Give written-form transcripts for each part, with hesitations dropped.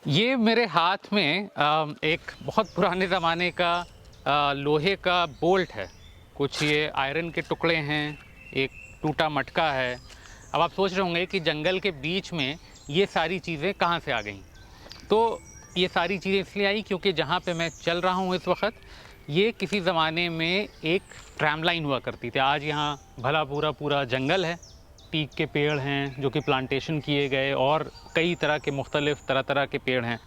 ये मेरे हाथ में एक बहुत पुराने ज़माने का लोहे का बोल्ट है। कुछ ये आयरन के टुकड़े हैं, एक टूटा मटका है। अब आप सोच रहे होंगे कि जंगल के बीच में ये सारी चीज़ें कहाँ से आ गईं। तो ये सारी चीज़ें इसलिए आई क्योंकि जहाँ पे मैं चल रहा हूँ इस वक्त, ये किसी ज़माने में एक ट्रैम लाइन हुआ करती थी। आज यहाँ भला पूरा पूरा जंगल है, टीक के पेड़ हैं जो कि प्लांटेशन किए गए, और कई तरह के मुख्तलिफ तरह तरह के पेड़ हैं।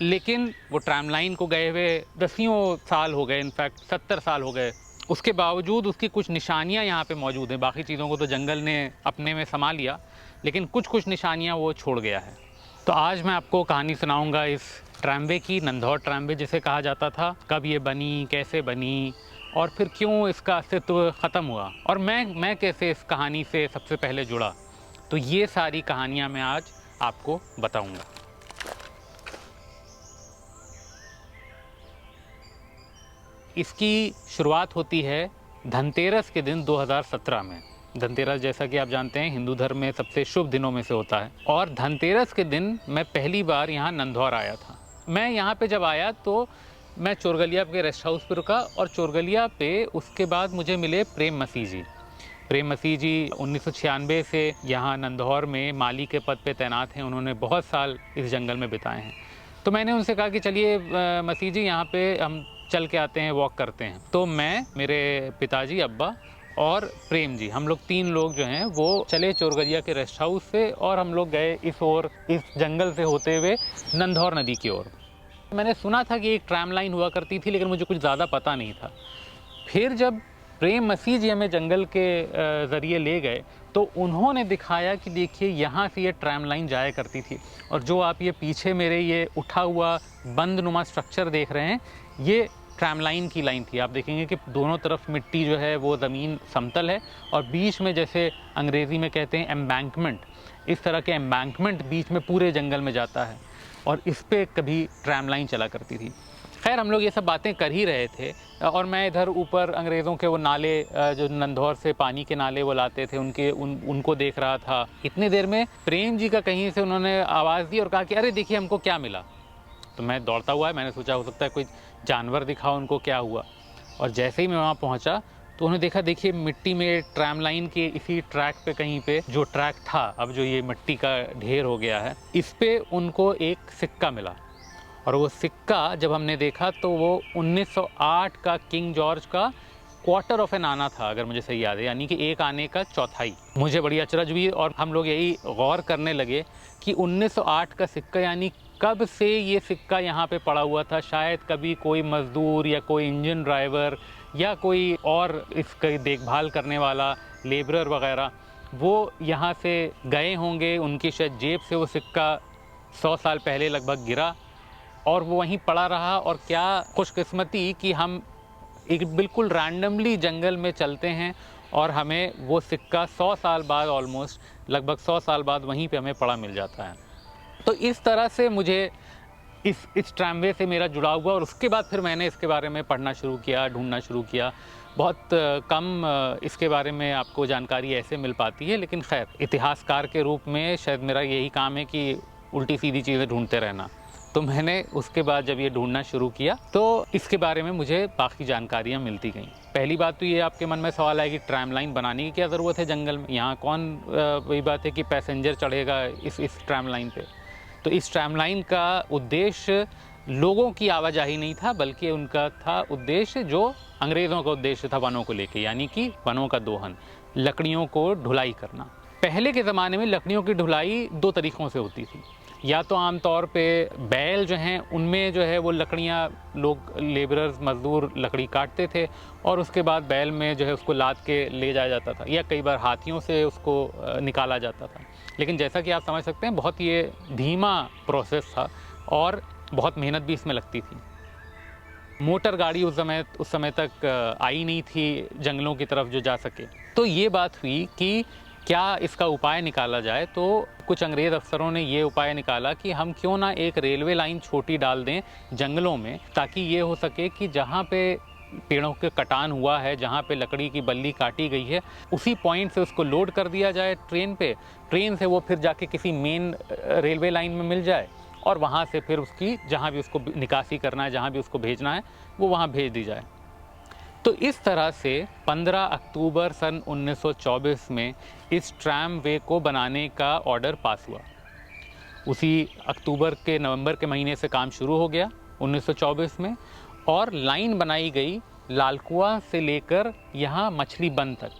लेकिन वो ट्रैम लाइन को गए हुए दसियों साल हो गए, इनफैक्ट 70 साल हो गए। उसके बावजूद उसकी कुछ निशानियाँ यहाँ पे मौजूद हैं। बाकी चीज़ों को तो जंगल ने अपने में समा लिया, लेकिन कुछ कुछ निशानियाँ वो छोड़ गया है। तो आज मैं आपको कहानी सुनाऊंगा इस ट्रैमवे की, नंधौर ट्रैमवे जिसे कहा जाता था। कब ये बनी, कैसे बनी, और फिर क्यों इसका अस्तित्व ख़त्म हुआ, और मैं कैसे इस कहानी से सबसे पहले जुड़ा। तो ये सारी कहानियाँ मैं आज आपको बताऊंगा। इसकी शुरुआत होती है धनतेरस के दिन 2017 में। धनतेरस, जैसा कि आप जानते हैं, हिंदू धर्म में सबसे शुभ दिनों में से होता है। और धनतेरस के दिन मैं पहली बार यहाँ नंधौर आया था। मैं यहाँ पे जब आया तो मैं चोरगलिया के रेस्ट हाउस पे रुका, और चोरगलिया पे उसके बाद मुझे मिले प्रेम मसीह जी। प्रेम मसीह जी 1996 से यहाँ नंधौर में माली के पद पे तैनात हैं। उन्होंने बहुत साल इस जंगल में बिताए हैं। तो मैंने उनसे कहा कि चलिए मसीह जी, यहाँ पे हम चल के आते हैं, वॉक करते हैं। तो मैं, मेरे पिताजी, अब्बा और प्रेम जी, हम लोग 3 लोग जो हैं वो चले चोरगलिया के रेस्ट हाउस से, और हम लोग गए इस ओर, इस जंगल से होते हुए नंधौर नदी की ओर। मैंने सुना था कि एक ट्रैम लाइन हुआ करती थी, लेकिन मुझे कुछ ज़्यादा पता नहीं था। फिर जब प्रेम मसीह जी हमें जंगल के ज़रिए ले गए, तो उन्होंने दिखाया कि देखिए यहाँ से ये ट्रैम लाइन जाया करती थी। और जो आप ये पीछे मेरे ये उठा हुआ बंद नुमा स्ट्रक्चर देख रहे हैं, ये ट्रैम लाइन की लाइन थी। आप देखेंगे कि दोनों तरफ मिट्टी जो है वो ज़मीन समतल है, और बीच में, जैसे अंग्रेज़ी में कहते हैं एम्बैंकमेंट, इस तरह के एम्बैंकमेंट बीच में पूरे जंगल में जाता है, और इस पर कभी ट्रैम लाइन चला करती थी। खैर, हम लोग ये सब बातें कर ही रहे थे, और मैं इधर ऊपर अंग्रेज़ों के वो नाले, जो नंधौर से पानी के नाले वो लाते थे, उनको देख रहा था। इतनी देर में प्रेम जी का कहीं से उन्होंने आवाज़ दी और कहा कि अरे देखिए हमको क्या मिला। तो मैं दौड़ता हुआ, मैंने सोचा हो सकता है कोई जानवर दिखा उनको, क्या हुआ। और जैसे ही मैं वहाँ पहुँचा तो उन्होंने देखा, देखिए मिट्टी में ट्रैम लाइन के इसी ट्रैक पे, कहीं पे जो ट्रैक था, अब जो ये मिट्टी का ढेर हो गया है, इस पे उनको एक सिक्का मिला। और वो सिक्का जब हमने देखा तो वो 1908 का किंग जॉर्ज का क्वार्टर ऑफ एन आना था, अगर मुझे सही याद है, यानी कि एक आने का चौथाई। मुझे बड़ी अचरज हुई, और हम लोग यही गौर करने लगे कि 1908 का सिक्का, यानी कब से ये सिक्का यहाँ पे पड़ा हुआ था। शायद कभी कोई मज़दूर या कोई इंजन ड्राइवर या कोई और इसकी देखभाल करने वाला लेबरर वगैरह, वो यहाँ से गए होंगे, उनकी शायद जेब से वो सिक्का 100 साल पहले लगभग गिरा, और वो वहीं पड़ा रहा। और क्या खुशकिस्मती कि हम एक बिल्कुल रैंडमली जंगल में चलते हैं, और हमें वो सिक्का 100 साल बाद, ऑलमोस्ट लगभग 100 साल बाद वहीं पे हमें पड़ा मिल जाता है। तो इस तरह से मुझे इस ट्रैमवे से मेरा जुड़ाव हुआ, और उसके बाद फिर मैंने इसके बारे में पढ़ना शुरू किया, ढूंढना शुरू किया। बहुत कम इसके बारे में आपको जानकारी ऐसे मिल पाती है, लेकिन खैर, इतिहासकार के रूप में शायद मेरा यही काम है कि उल्टी सीधी चीज़ें ढूंढते रहना। तो मैंने उसके बाद जब ये ढूंढना शुरू किया तो इसके बारे में मुझे बाकी जानकारियाँ मिलती गईं। पहली बात तो ये आपके मन में सवाल आए कि ट्रैम लाइन बनाने की क्या ज़रूरत है जंगल में, यहाँ कौन, वही बात है कि पैसेंजर चढ़ेगा इस ट्रैम लाइन पे। तो इस ट्रैम लाइन का उद्देश्य लोगों की आवाजाही नहीं था, बल्कि उनका था उद्देश्य जो अंग्रेज़ों का उद्देश्य था, वनों को लेके, यानी कि वनों का दोहन, लकड़ियों को ढुलाई करना। पहले के ज़माने में लकड़ियों की ढुलाई 2 तरीक़ों से होती थी। या तो आमतौर पे बैल जो हैं उनमें जो है वो लकड़ियाँ, लोग लेबरर्स, मज़दूर लकड़ी काटते थे, और उसके बाद बैल में जो है उसको लाद के ले जाया जाता था, या कई बार हाथियों से उसको निकाला जाता था। लेकिन जैसा कि आप समझ सकते हैं, बहुत ये धीमा प्रोसेस था, और बहुत मेहनत भी इसमें लगती थी। मोटर गाड़ी उस समय तक आई नहीं थी जंगलों की तरफ जो जा सके। तो ये बात हुई कि क्या इसका उपाय निकाला जाए। तो कुछ अंग्रेज़ अफसरों ने ये उपाय निकाला कि हम क्यों ना एक रेलवे लाइन छोटी डाल दें जंगलों में, ताकि ये हो सके कि जहाँ पे पेड़ों के कटान हुआ है, जहाँ पे लकड़ी की बल्ली काटी गई है, उसी पॉइंट से उसको लोड कर दिया जाए ट्रेन पे। ट्रेन से वो फिर जाके किसी मेन रेलवे लाइन में मिल जाए और वहाँ से फिर उसकी जहाँ भी उसको निकासी करना है, जहाँ भी उसको भेजना है, वो वहाँ भेज दी जाए। तो इस तरह से 15 अक्टूबर सन 1924 में इस ट्रैमवे को बनाने का ऑर्डर पास हुआ। उसी नवंबर के महीने से काम शुरू हो गया 1924 में, और लाइन बनाई गई लालकुआ से लेकर यहाँ मछली बंद तक।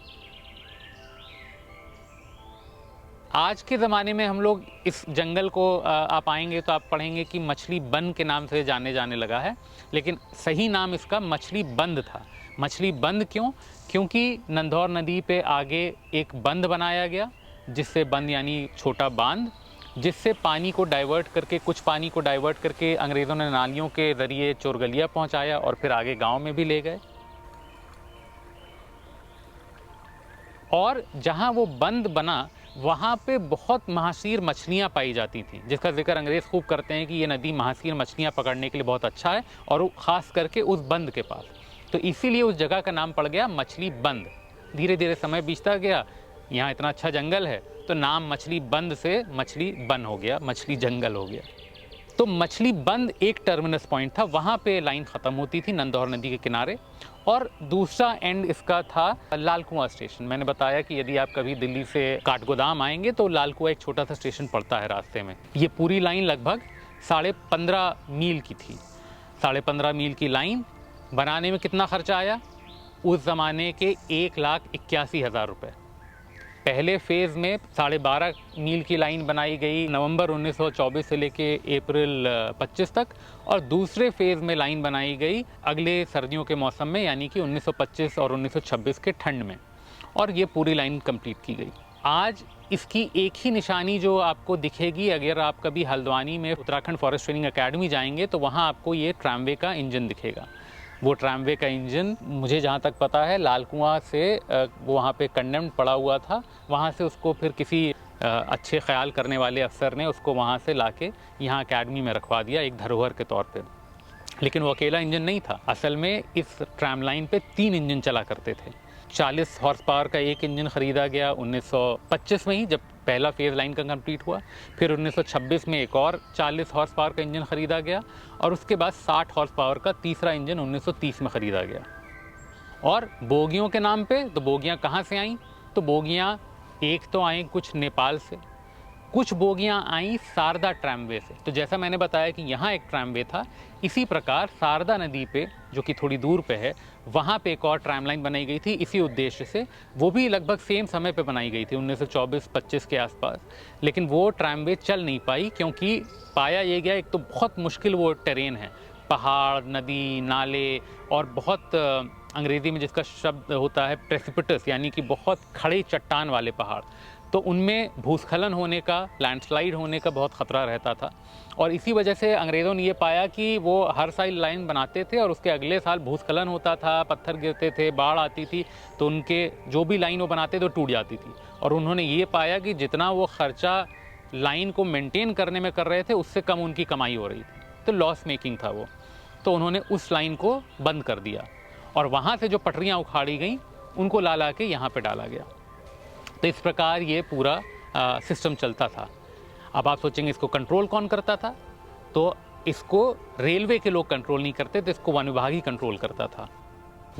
आज के ज़माने में हम लोग इस जंगल को आप आएंगे तो आप पढ़ेंगे कि मछली बंद के नाम से जाने लगा है, लेकिन सही नाम इसका मछली बंद था। मछली बंद क्यों? क्योंकि नंधौर नदी पे आगे एक बंद बनाया गया, जिससे बंद यानी छोटा बांध, जिससे पानी को डाइवर्ट करके, कुछ पानी को डाइवर्ट करके अंग्रेज़ों ने नालियों के ज़रिए चोरगलिया पहुंचाया और फिर आगे गांव में भी ले गए। और जहां वो बंद बना वहाँ पे बहुत महासीर मछलियाँ पाई जाती थीं, जिसका जिक्र अंग्रेज़ खूब करते हैं कि ये नदी महासीर मछलियाँ पकड़ने के लिए बहुत अच्छा है, और वो ख़ास करके उस बंद के पास। तो इसीलिए उस जगह का नाम पड़ गया मछली बंद। धीरे धीरे समय बीतता गया, यहाँ इतना अच्छा जंगल है तो नाम मछली बंद से मछली बन हो गया, मछली जंगल हो गया। तो मछली बंद एक टर्मिनस पॉइंट था, वहाँ पे लाइन ख़त्म होती थी नंधौर नदी के किनारे, और दूसरा एंड इसका था लालकुआं स्टेशन। मैंने बताया कि यदि आप कभी दिल्ली से काठगोदाम आएंगे तो लालकुआं एक छोटा सा स्टेशन पड़ता है रास्ते में। ये पूरी लाइन लगभग 15.5 मील की थी। 15.5 मील की लाइन बनाने में कितना खर्चा आया? उस ज़माने के 1,81,000 रुपये। पहले फेज़ में 12.5 मील की लाइन बनाई गई नवंबर 1924 से लेके अप्रैल 25 तक, और दूसरे फेज़ में लाइन बनाई गई अगले सर्दियों के मौसम में, यानी कि 1925 और 1926 के ठंड में, और ये पूरी लाइन कंप्लीट की गई। आज इसकी एक ही निशानी जो आपको दिखेगी, अगर आप कभी हल्द्वानी में उत्तराखंड फॉरेस्ट ट्रेनिंग अकेडमी जाएंगे तो वहाँ आपको ये ट्रैमवे का इंजन दिखेगा। वो ट्रैमवे का इंजन, मुझे जहाँ तक पता है, लालकुआं से वो वहाँ पे कंडेम्ड पड़ा हुआ था, वहाँ से उसको फिर किसी अच्छे ख्याल करने वाले अफसर ने उसको वहाँ से लाके यहाँ अकेडमी में रखवा दिया एक धरोहर के तौर पे। लेकिन वो अकेला इंजन नहीं था, असल में इस ट्रैम लाइन पे 3 इंजन चला करते थे। 40 हॉर्स पावर का एक इंजन ख़रीदा गया 1925 में ही, जब पहला फेज़ लाइन का कंप्लीट हुआ। फिर 1926 में एक और 40 हॉर्स पावर का इंजन ख़रीदा गया, और उसके बाद 60 हॉर्स पावर का तीसरा इंजन 1930 में ख़रीदा गया। और बोगियों के नाम पे, तो बोगियाँ कहाँ से आईं? तो बोगियाँ एक तो आई कुछ नेपाल से, कुछ बोगियाँ आई शारदा ट्रैमवे से। तो जैसा मैंने बताया कि यहाँ एक ट्रैमवे था, इसी प्रकार शारदा नदी पे, जो कि थोड़ी दूर पे है, वहाँ पे एक और ट्रैम लाइन बनाई गई थी इसी उद्देश्य से। वो भी लगभग सेम समय पे बनाई गई थी 1924-25 के आसपास, लेकिन वो ट्रैमवे चल नहीं पाई, क्योंकि पाया ये गया, एक तो बहुत मुश्किल वो टेरेन है, पहाड़, नदी, नाले, और बहुत अंग्रेज़ी में जिसका शब्द होता है प्रेसिपिटस, यानी कि बहुत खड़े चट्टान वाले पहाड़, तो उनमें भूस्खलन होने का, लैंडस्लाइड होने का बहुत ख़तरा रहता था। और इसी वजह से अंग्रेज़ों ने ये पाया कि वो हर साल लाइन बनाते थे और उसके अगले साल भूस्खलन होता था, पत्थर गिरते थे, बाढ़ आती थी, तो उनके जो भी लाइन वो बनाते थे वो टूट जाती थी। और उन्होंने ये पाया कि जितना वो ख़र्चा लाइन को मेंटेन करने में कर रहे थे, उससे कम उनकी कमाई हो रही थी, तो लॉस मेकिंग था वो। तो उन्होंने उस लाइन को बंद कर दिया, और वहाँ से जो पटरियाँ उखाड़ी गई उनको ला के यहाँ पर डाला गया। तो इस प्रकार ये पूरा सिस्टम चलता था। अब आप सोचेंगे इसको कंट्रोल कौन करता था? तो इसको रेलवे के लोग कंट्रोल नहीं करते थे, इसको वन विभाग ही कंट्रोल करता था।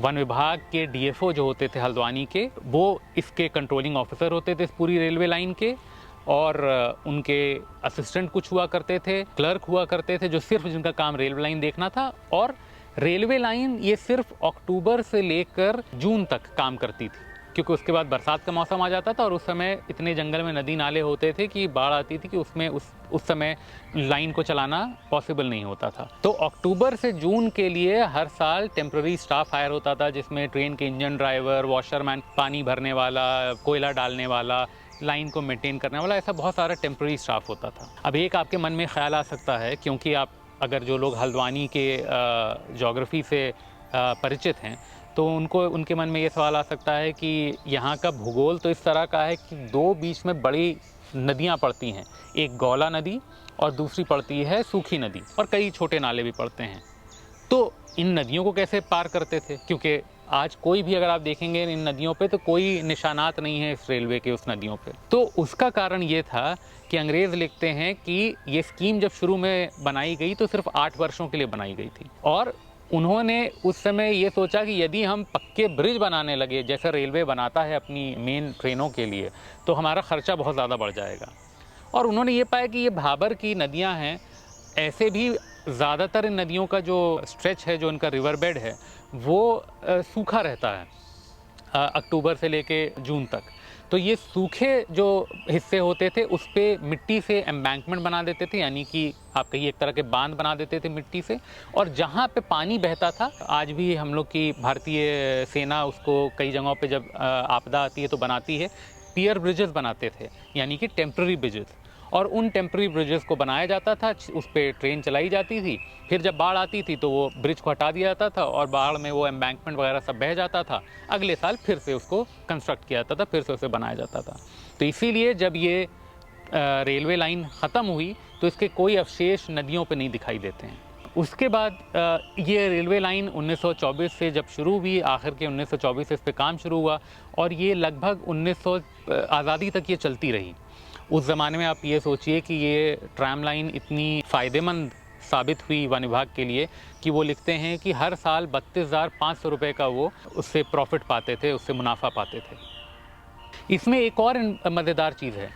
वन विभाग के डीएफओ जो होते थे हल्द्वानी के, वो इसके कंट्रोलिंग ऑफिसर होते थे इस पूरी रेलवे लाइन के, और उनके असिस्टेंट कुछ हुआ करते थे, क्लर्क हुआ करते थे, जो सिर्फ जिनका काम रेलवे लाइन देखना था। और रेलवे लाइन ये सिर्फ अक्टूबर से लेकर जून तक काम करती थी, क्योंकि उसके बाद बरसात का मौसम आ जाता था, और उस समय इतने जंगल में नदी नाले होते थे कि बाढ़ आती थी कि उसमें उस समय लाइन को चलाना पॉसिबल नहीं होता था। तो अक्टूबर से जून के लिए हर साल टेम्प्रेरी स्टाफ हायर होता था, जिसमें ट्रेन के इंजन ड्राइवर, वॉशरमैन, पानी भरने वाला, कोयला डालने वाला, लाइन को मेंटेन करने वाला, ऐसा बहुत सारा टेम्प्रेरी स्टाफ होता था। अब एक आपके मन में ख्याल आ सकता है, क्योंकि आप अगर जो लोग हल्द्वानी के ज्योग्राफी से परिचित हैं तो उनको उनके मन में ये सवाल आ सकता है कि यहाँ का भूगोल तो इस तरह का है कि दो बीच में बड़ी नदियाँ पड़ती हैं, एक गौला नदी और दूसरी पड़ती है सूखी नदी, और कई छोटे नाले भी पड़ते हैं। तो इन नदियों को कैसे पार करते थे, क्योंकि आज कोई भी अगर आप देखेंगे इन नदियों पे तो कोई निशानात नहीं है इस रेलवे के उस नदियों पे। तो उसका कारण ये था कि अंग्रेज़ लिखते हैं कि ये स्कीम जब शुरू में बनाई गई तो सिर्फ 8 वर्षों के लिए बनाई गई थी, और उन्होंने उस समय ये सोचा कि यदि हम पक्के ब्रिज बनाने लगे जैसे रेलवे बनाता है अपनी मेन ट्रेनों के लिए, तो हमारा ख़र्चा बहुत ज़्यादा बढ़ जाएगा। और उन्होंने ये पाया कि ये भाबर की नदियाँ हैं, ऐसे भी ज़्यादातर इन नदियों का जो स्ट्रेच है, जो इनका रिवर बेड है, वो सूखा रहता है अक्टूबर से लेके जून तक। तो ये सूखे जो हिस्से होते थे उस पर मिट्टी से एम्बैंकमेंट बना देते थे, यानी कि आप कहिए एक तरह के बांध बना देते थे मिट्टी से, और जहाँ पे पानी बहता था, आज भी हम लोग की भारतीय सेना उसको कई जगहों पे जब आपदा आती है तो बनाती है, पियर ब्रिजेस बनाते थे, यानी कि टेम्प्रेरी ब्रिजेस, और उन टेम्प्रेरी ब्रिजेस को बनाया जाता था, उस पर ट्रेन चलाई जाती थी। फिर जब बाढ़ आती थी तो वो ब्रिज को हटा दिया जाता था और बाढ़ में वो एम्बैंकमेंट वगैरह सब बह जाता था, अगले साल फिर से उसको कंस्ट्रक्ट किया जाता था, फिर से उसे बनाया जाता था। तो इसीलिए जब ये रेलवे लाइन ख़त्म हुई तो इसके कोई अवशेष नदियों पर नहीं दिखाई देते हैं। उसके बाद ये रेलवे लाइन 1924 से जब शुरू हुई, आखिर के 1924 से इस पर काम शुरू हुआ, और ये लगभग 1900 आज़ादी तक ये चलती रही। उस ज़माने में आप ये सोचिए कि ये ट्रैम लाइन इतनी फ़ायदेमंद साबित हुई वन विभाग के लिए कि वो लिखते हैं कि हर साल 32,500 रुपये का वो उससे प्रॉफिट पाते थे, उससे मुनाफा पाते थे। इसमें एक और मज़ेदार चीज़ है,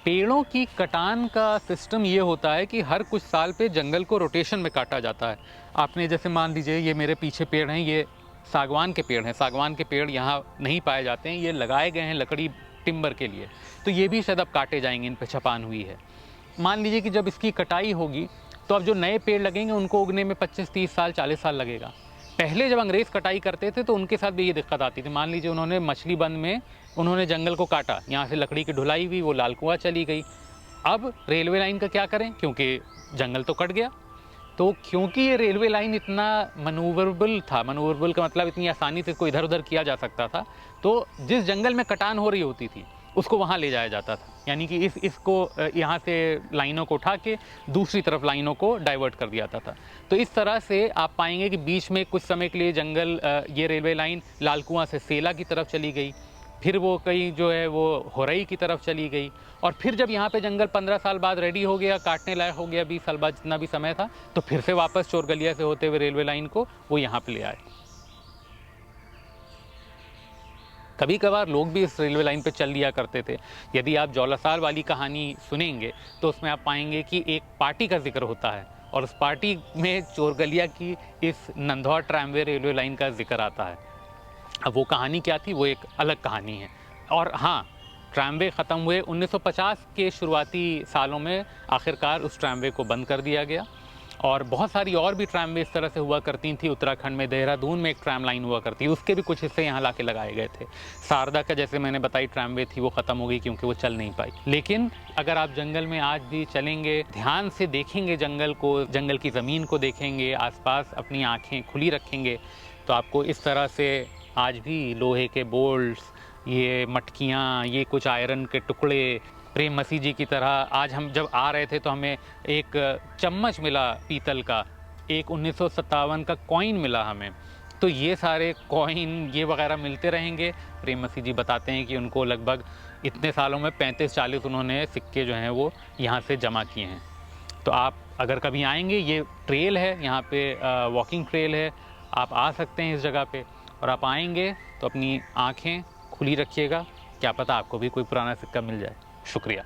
पेड़ों की कटान का सिस्टम ये होता है कि हर कुछ साल पे जंगल को रोटेशन में काटा जाता है। आपने जैसे मान लीजिए ये मेरे पीछे पेड़ हैं, ये सागवान के पेड़ हैं। सागवान के पेड़ यहाँ नहीं पाए जाते हैं, ये लगाए गए हैं लकड़ी टिम्बर के लिए, तो ये भी शायद अब काटे जाएंगे, इन पे छपान हुई है। मान लीजिए कि जब इसकी कटाई होगी तो अब जो नए पेड़ लगेंगे उनको उगने में 25-30 साल 40 साल लगेगा। पहले जब अंग्रेज़ कटाई करते थे तो उनके साथ भी ये दिक्कत आती थी। मान लीजिए उन्होंने मछली बंद में उन्होंने जंगल को काटा, यहाँ से लकड़ी की ढुलाई हुई, वो लाल कुआं चली गई। अब रेलवे लाइन का क्या करें, क्योंकि जंगल तो कट गया। तो क्योंकि ये रेलवे लाइन इतना मनूवरेबल था, मनूवरेबल का मतलब इतनी आसानी से इसको इधर उधर किया जा सकता था, तो जिस जंगल में कटान हो रही होती थी उसको वहाँ ले जाया जाता था, यानी कि इसको यहाँ से लाइनों को उठा के दूसरी तरफ लाइनों को डाइवर्ट कर दिया जाता था। तो इस तरह से आप पाएंगे कि बीच में कुछ समय के लिए जंगल ये रेलवे लाइन लाल कुआं से सेला की तरफ चली गई, फिर वो कहीं जो है वो होरई की तरफ चली गई, और फिर जब यहाँ पे जंगल 15 साल बाद रेडी हो गया, काटने लायक हो गया, 20 साल बाद जितना भी समय था, तो फिर से वापस चोरगलिया से होते हुए रेलवे लाइन को वो यहाँ पे ले आए। कभी कभार लोग भी इस रेलवे लाइन पे चल लिया करते थे। यदि आप जौलासार वाली कहानी सुनेंगे तो उसमें आप पाएंगे कि एक पार्टी का जिक्र होता है, और उस पार्टी में चोरगलिया की इस नंदौर ट्रैमवे रेलवे लाइन का जिक्र आता है। अब वो कहानी क्या थी, वो एक अलग कहानी है। और हाँ, ट्रैमवे ख़त्म हुए 1950 के शुरुआती सालों में, आखिरकार उस ट्रैमवे को बंद कर दिया गया। और बहुत सारी और भी ट्रैमवे इस तरह से हुआ करती थी। उत्तराखंड में देहरादून में एक ट्रैम लाइन हुआ करती, उसके भी कुछ हिस्से यहाँ ला के लगाए गए थे। शारदा का जैसे मैंने बताई ट्रैमवे थी, वो ख़त्म हो गई क्योंकि वो चल नहीं पाई। लेकिन अगर आप जंगल में आज भी चलेंगे, ध्यान से देखेंगे जंगल को, जंगल की ज़मीन को देखेंगे, आसपास अपनी आँखें खुली रखेंगे, तो आपको इस तरह से आज भी लोहे के बोल्ट्स, ये मटकियाँ, ये कुछ आयरन के टुकड़े, प्रेम मसीह जी की तरह, आज हम जब आ रहे थे तो हमें एक चम्मच मिला पीतल का, एक 1957 का कॉइन मिला हमें। तो ये सारे कॉइन ये वगैरह मिलते रहेंगे। प्रेम मसीह जी बताते हैं कि उनको लगभग इतने सालों में 35-40 उन्होंने सिक्के जो हैं वो यहाँ से जमा किए हैं। तो आप अगर कभी आएंगे, ये ट्रेल है यहाँ पे, वॉकिंग ट्रेल है, आप आ सकते हैं इस जगह पे, और आप आएंगे तो अपनी आँखें खुली रखिएगा, क्या पता आपको भी कोई पुराना सिक्का मिल जाए। शुक्रिया।